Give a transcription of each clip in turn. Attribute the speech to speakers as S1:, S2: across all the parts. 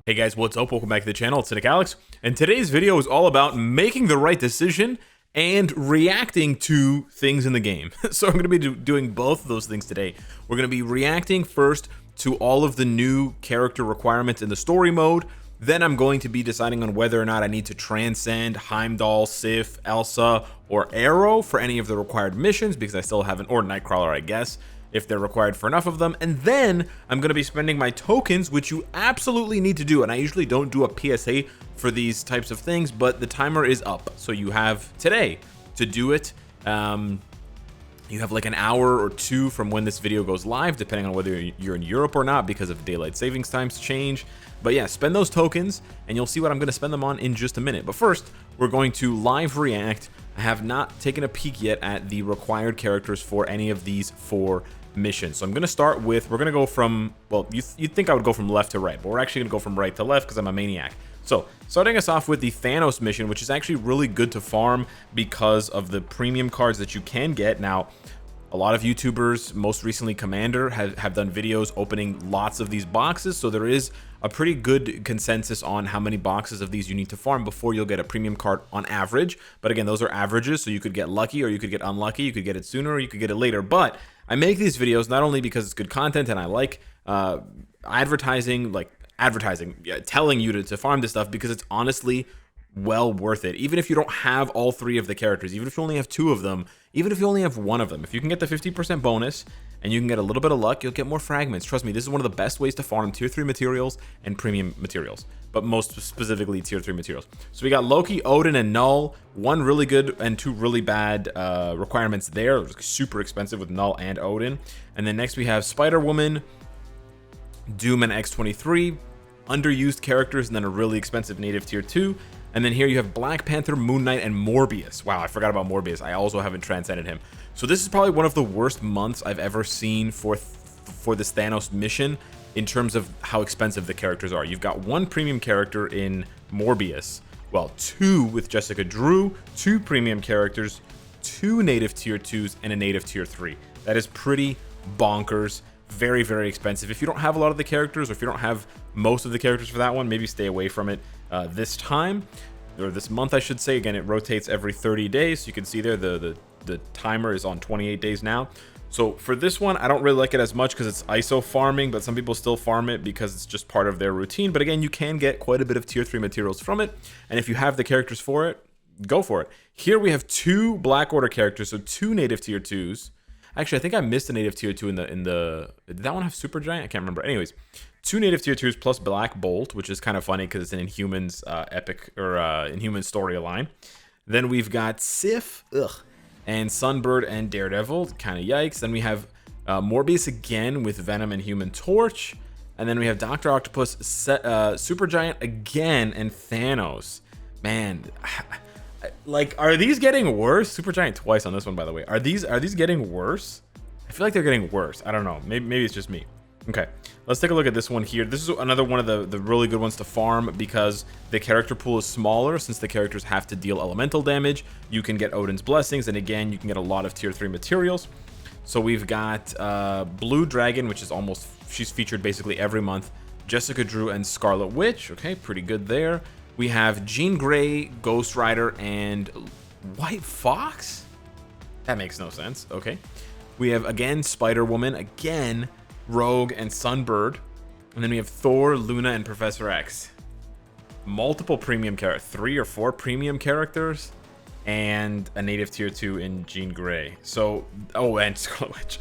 S1: Hey guys, what's up? Welcome back to the channel. It's Cynicalex, and today's video is all about making the right decision and reacting to things in the game. So I'm going to be doing both of those things today. We're going to be reacting first to all of the new character requirements in the story mode. Then I'm going to be deciding on whether or not I need to transcend Heimdall, Sif, Elsa, or Arrow for any of the required missions, because I still haven't, or Nightcrawler, I guess, if they're required for enough of them. And then I'm going to be spending my tokens, which you absolutely need to do. And I usually don't do a PSA for these types of things, but the timer is up. So you have today to do it. You have like an hour or two from when this video goes live, depending on whether you're in Europe or not, because of daylight savings times change. But yeah, spend those tokens and you'll see what I'm going to spend them on in just a minute. But first, we're going to live react. I have not taken a peek yet at the required characters for any of these 4 missions. So I'm going to start with, we're going to go from, well, you'd think I would go from left to right, but we're actually going to go from right to left because I'm a maniac. So starting us off with the Thanos mission, which is actually really good to farm because of the premium cards that you can get. Now, a lot of YouTubers, most recently Commander, have done videos opening lots of these boxes, so there is a pretty good consensus on how many boxes of these you need to farm before you'll get a premium card on average. But again, those are averages, so you could get lucky or you could get unlucky, you could get it sooner or you could get it later. But I make these videos not only because it's good content and I like advertising, telling you to farm this stuff, because it's honestly well worth it. Even if you don't have all 3 of the characters, even if you only have 2 of them, even if you only have 1 of them, if you can get the 50% bonus and you can get a little bit of luck, you'll get more fragments. Trust me, this is one of the best ways to farm tier 3 materials and premium materials, but most specifically tier 3 materials. So we got Loki, Odin, and Null. 1 really good and 2 really bad requirements there. Super expensive with Null and Odin. And then next we have Spider-Woman, Doom, and X-23. Underused characters, and then a really expensive native tier 2. And then here you have Black Panther, Moon Knight, and Morbius. Wow, I forgot about Morbius. I also haven't transcended him. So this is probably one of the worst months I've ever seen for this Thanos mission in terms of how expensive the characters are. You've got 1 premium character in Morbius. Well, 2 with Jessica Drew, 2 premium characters, 2 native tier 2s, and a native tier 3. That is pretty bonkers. Very, very expensive. If you don't have a lot of the characters, or if you don't have most of the characters for that one, maybe stay away from it this time, or this month I should say. Again, it rotates every 30 days. So you can see there the timer is on 28 days now. So for this one, I don't really like it as much because it's ISO farming, but some people still farm it because it's just part of their routine. But again, you can get quite a bit of tier 3 materials from it, and if you have the characters for it, go for it. Here we have 2 Black Order characters, so 2 native tier 2s. Actually, I think I missed a native tier 2 in the did that one have Supergiant? I can't remember. Anyways, 2 native tier 2s plus Black Bolt, which is kind of funny because it's an Inhumans epic or Inhumans storyline. Then we've got Sif, and Sunbird and Daredevil, kind of yikes. Then we have Morbius again with Venom and Human Torch, and then we have Dr. Octopus, Supergiant again, and Thanos. Man. Like, are these getting worse? Supergiant twice on this one, by the way. Are these getting worse? I feel like they're getting worse. I don't know. Maybe it's just me. Okay, let's take a look at this one here. This is another one of the really good ones to farm because the character pool is smaller. Since the characters have to deal elemental damage, you can get Odin's Blessings, and again, you can get a lot of tier 3 materials. So we've got Blue Dragon, which is she's featured basically every month. Jessica Drew and Scarlet Witch. Okay, pretty good there. We have Jean Grey, Ghost Rider, and White Fox? That makes no sense. Okay. We have, again, Spider-Woman, again, Rogue, and Sunbird. And then we have Thor, Luna, and Professor X. Multiple premium characters. 3 or 4 premium characters. And a native tier 2 in Jean Grey. So, oh, and Scarlet Witch.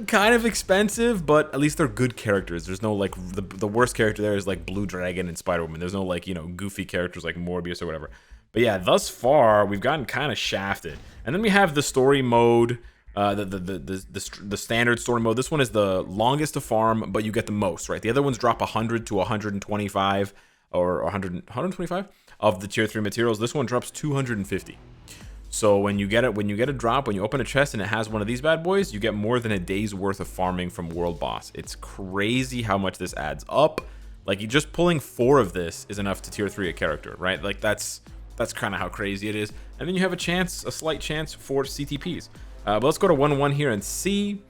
S1: Kind of expensive, but at least they're good characters. There's no like the worst character there is like Blue Dragon and Spider-Woman. There's no like, you know, goofy characters like Morbius or whatever. But yeah, thus far we've gotten kind of shafted. And then we have the story mode, the standard story mode. This one is the longest to farm, but you get the most, right? The other ones drop 100 to 125 or 125 of the tier 3 materials. This one drops 250. So when you get a drop, when you open a chest and it has one of these bad boys, you get more than a day's worth of farming from World Boss. It's crazy how much this adds up. Like, you just pulling 4 of this is enough to tier 3 a character, right? Like, that's kind of how crazy it is. And then you have a slight chance for CTPs. But let's go to 1-1 here and see.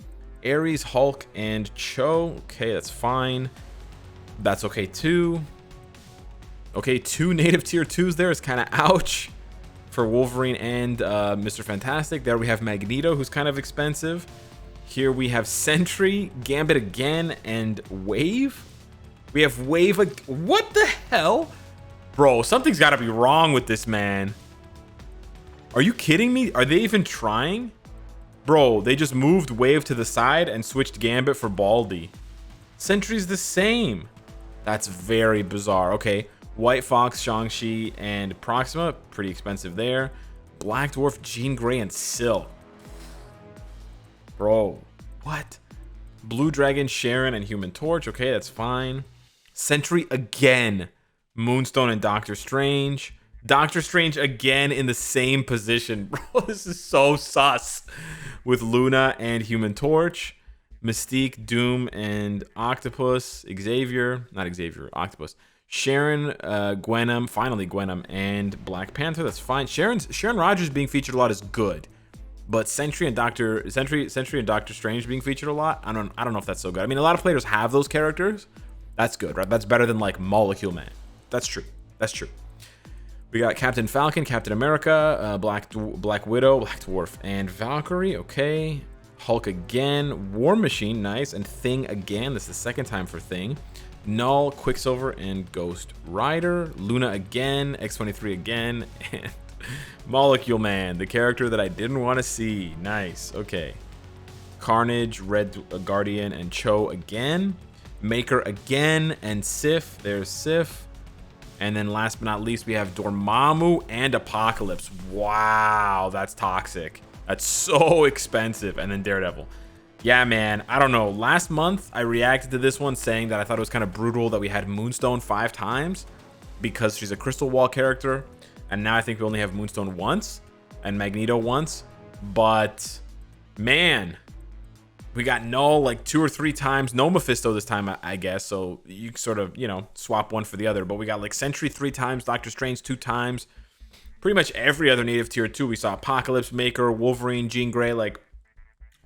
S1: Ares, Hulk, and Cho. Okay, that's fine. That's okay too. Okay, 2 native tier 2s there is kind of ouch for Wolverine and Mr. Fantastic. There we have Magneto, who's kind of expensive. Here we have Sentry, Gambit again, and Wave. We have Wave. What the hell? Bro, something's got to be wrong with this man. Are you kidding me? Are they even trying? Bro, they just moved Wave to the side and switched Gambit for Baldy. Sentry's the same. That's very bizarre. Okay, White Fox, Shang-Chi, and Proxima. Pretty expensive there. Black Dwarf, Jean Grey, and Silk. Bro, what? Blue Dragon, Sharon, and Human Torch. Okay, that's fine. Sentry again. Moonstone and Doctor Strange. Doctor Strange again in the same position. Bro, this is so sus. With Luna and Human Torch. Mystique, Doom, and Octopus. Xavier. Not Xavier, Octopus. Sharon, Gwenom. Finally Gwenom. And Black Panther. That's fine. Sharon Rogers being featured a lot is good. But Sentry and Doctor Strange being featured a lot, I don't know if that's so good. I mean, a lot of players have those characters. That's good, right? That's better than like Molecule Man. That's true. That's true. We got Captain Falcon, Captain America, Black Widow, Black Dwarf, and Valkyrie. Okay. Hulk again, War Machine, nice, and Thing again. This is the second time for Thing. Null, Quicksilver, and Ghost Rider. Luna again, X-23 again, and Molecule Man, the character that I didn't want to see. Nice. Okay. Carnage, Red Guardian, and Cho again. Maker again, and Sif. There's Sif. And then last but not least, we have Dormammu and Apocalypse. Wow, that's toxic. That's so expensive. And then Daredevil. Yeah, man, I don't know. Last month, I reacted to this one saying that I thought it was kind of brutal that we had Moonstone 5 times because she's a Crystal Wall character. And now I think we only have Moonstone once and Magneto once. But, man, we got Null like 2 or 3 times. No Mephisto this time, I guess. So you sort of, you know, swap one for the other. But we got like Sentry 3 times, Doctor Strange 2 times. Pretty much every other native tier 2. We saw Apocalypse, Maker, Wolverine, Jean Grey. Like,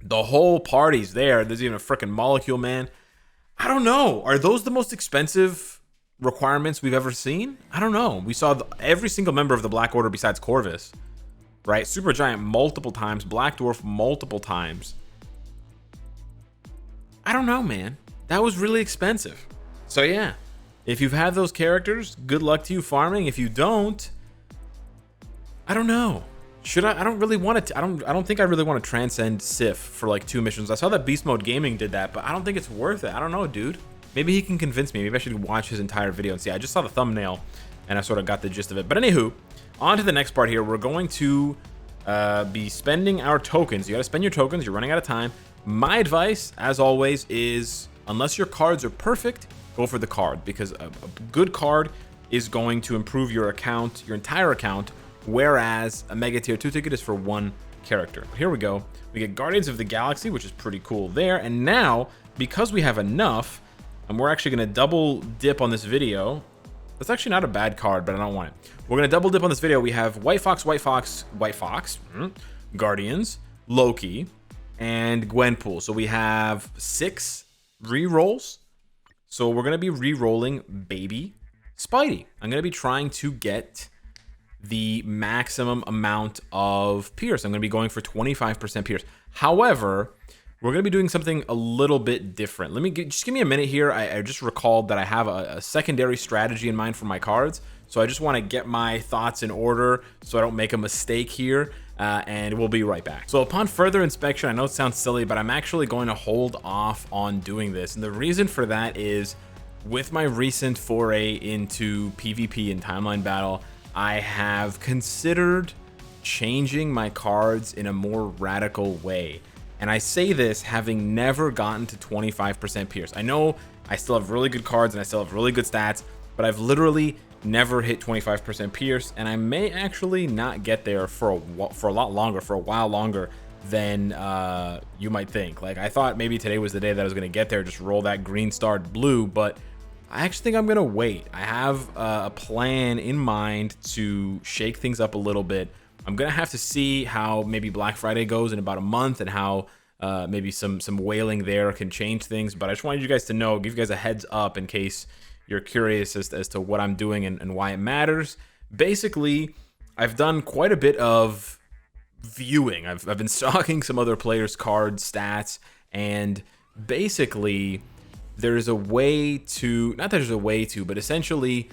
S1: the whole party's there. There's even a freaking Molecule Man. I don't know. Are those the most expensive requirements we've ever seen? I don't know. We saw every single member of the Black Order besides Corvus, right? Supergiant multiple times, Black Dwarf multiple times. I don't know, man. That was really expensive. So yeah, if you've had those characters, good luck to you farming. If you don't, I don't know. Should I don't really want to. I don't think I really want to transcend Sif for like 2 missions. I saw that Beast Mode Gaming did that, but I don't think it's worth it. I don't know, dude. Maybe he can convince me. Maybe I should watch his entire video and see. I just saw the thumbnail and I sort of got the gist of it. But anywho, on to the next part here. We're going to be spending our tokens. You got to spend your tokens. You're running out of time. My advice, as always, is unless your cards are perfect, go for the card, because a good card is going to improve your account, your entire account, whereas a Mega Tier 2 ticket is for 1 character. Here we go. We get Guardians of the Galaxy, which is pretty cool there. And now, because we have enough, and we're actually going to double dip on this video. That's actually not a bad card, but I don't want it. We're going to double dip on this video. We have White Fox, Guardians, Loki, and Gwenpool. So we have 6 re-rolls. So we're going to be re-rolling Baby Spidey. I'm going to be trying to get the maximum amount of Pierce. I'm going to be going for 25% Pierce. However, we're going to be doing something a little bit different. Just give me a minute here. I just recalled that I have a secondary strategy in mind for my cards. So I just want to get my thoughts in order so I don't make a mistake here. And we'll be right back. So upon further inspection, I know it sounds silly, but I'm actually going to hold off on doing this. And the reason for that is with my recent foray into PvP and timeline battle, I have considered changing my cards in a more radical way. And I say this having never gotten to 25% Pierce. I know I still have really good cards and I still have really good stats, but I've literally never hit 25% Pierce, and I may actually not get there for a while longer than you might think. Like, I thought maybe today was the day that I was going to get there, just roll that green starred blue, but I actually think I'm going to wait. I have a plan in mind to shake things up a little bit. I'm going to have to see how maybe Black Friday goes in about a month and how maybe some whaling there can change things. But I just wanted you guys to know, give you guys a heads up in case you're curious as to what I'm doing and why it matters. Basically, I've done quite a bit of viewing. I've been stalking some other players' cards, stats, and basically there's a way to, not that there's a way to, but essentially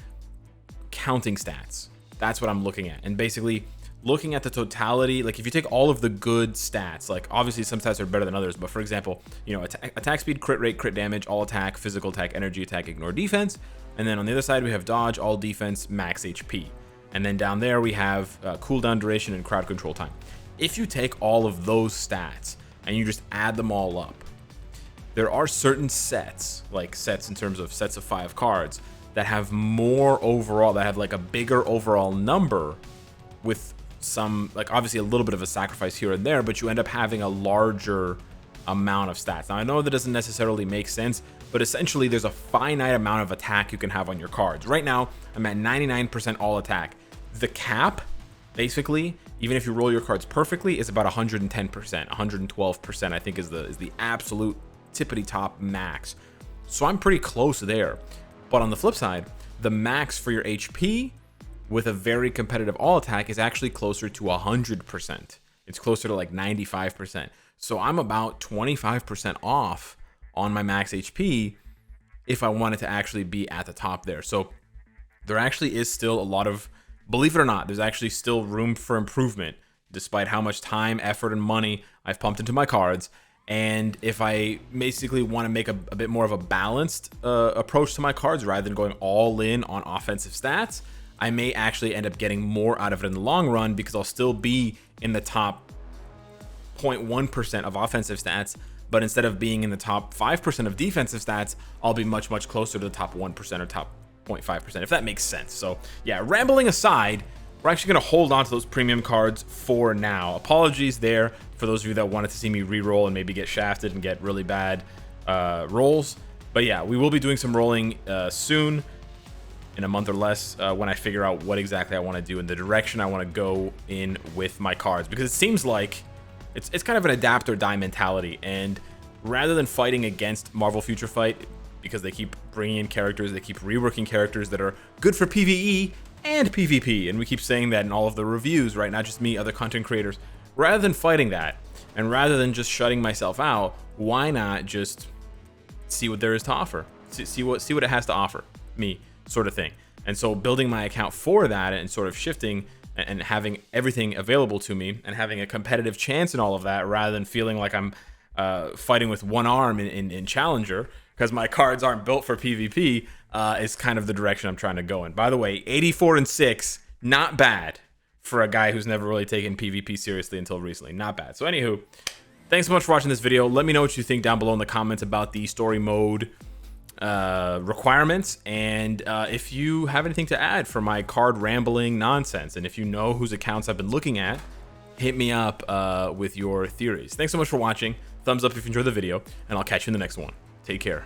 S1: counting stats. That's what I'm looking at. And basically looking at the totality, like if you take all of the good stats, like obviously some stats are better than others, but for example, you know, attack speed, crit rate, crit damage, all attack, physical attack, energy attack, ignore defense. And then on the other side, we have dodge, all defense, max HP. And then down there we have cooldown duration and crowd control time. If you take all of those stats and you just add them all up, there are certain sets, like sets in terms of sets of 5 cards, that have more overall, that have like a bigger overall number with some, like obviously a little bit of a sacrifice here and there, but you end up having a larger amount of stats. Now I know that doesn't necessarily make sense, but essentially there's a finite amount of attack you can have on your cards. Right now, I'm at 99% all attack. The cap, basically, even if you roll your cards perfectly, is about 110%, 112%, I think is the absolute tippity top max. So I'm pretty close there. But on the flip side, the max for your HP with a very competitive all attack is actually closer to 100%. It's closer to like 95%. So I'm about 25% off on my max HP if I wanted to actually be at the top there. So there actually is still a lot of, believe it or not, there's actually still room for improvement despite how much time, effort, and money I've pumped into my cards. And if I basically want to make a bit more of a balanced approach to my cards rather than going all in on offensive stats, I may actually end up getting more out of it in the long run because I'll still be in the top 0.1% of offensive stats, but instead of being in the top 5% of defensive stats, I'll be much, much closer to the top 1% or top 0.5%, if that makes sense. So yeah, rambling aside, we're actually going to hold on to those premium cards for now. Apologies there for those of you that wanted to see me re-roll and maybe get shafted and get really bad rolls. But yeah, we will be doing some rolling soon, in a month or less, when I figure out what exactly I want to do and the direction I want to go in with my cards. Because it seems like it's kind of an adapt or die mentality. And rather than fighting against Marvel Future Fight, because they keep bringing in characters, they keep reworking characters that are good for PvE and PvP, and we keep saying that in all of the reviews, right? Not just me, other content creators. Rather than fighting that, and rather than just shutting myself out, why not just see what there is to offer? See what it has to offer me, sort of thing. And so building my account for that and sort of shifting and having everything available to me and having a competitive chance in all of that, rather than feeling like I'm fighting with one arm in Challenger because my cards aren't built for PvP, is kind of the direction I'm trying to go in. By the way, 84-6, not bad for a guy who's never really taken PvP seriously until recently. Not bad. So anywho, thanks so much for watching this video. Let me know what you think down below in the comments about the story mode requirements, and if you have anything to add for my card rambling nonsense, and if you know whose accounts I've been looking at, hit me up with your theories. Thanks so much for watching. Thumbs up if you enjoyed the video, and I'll catch you in the next one. Take care.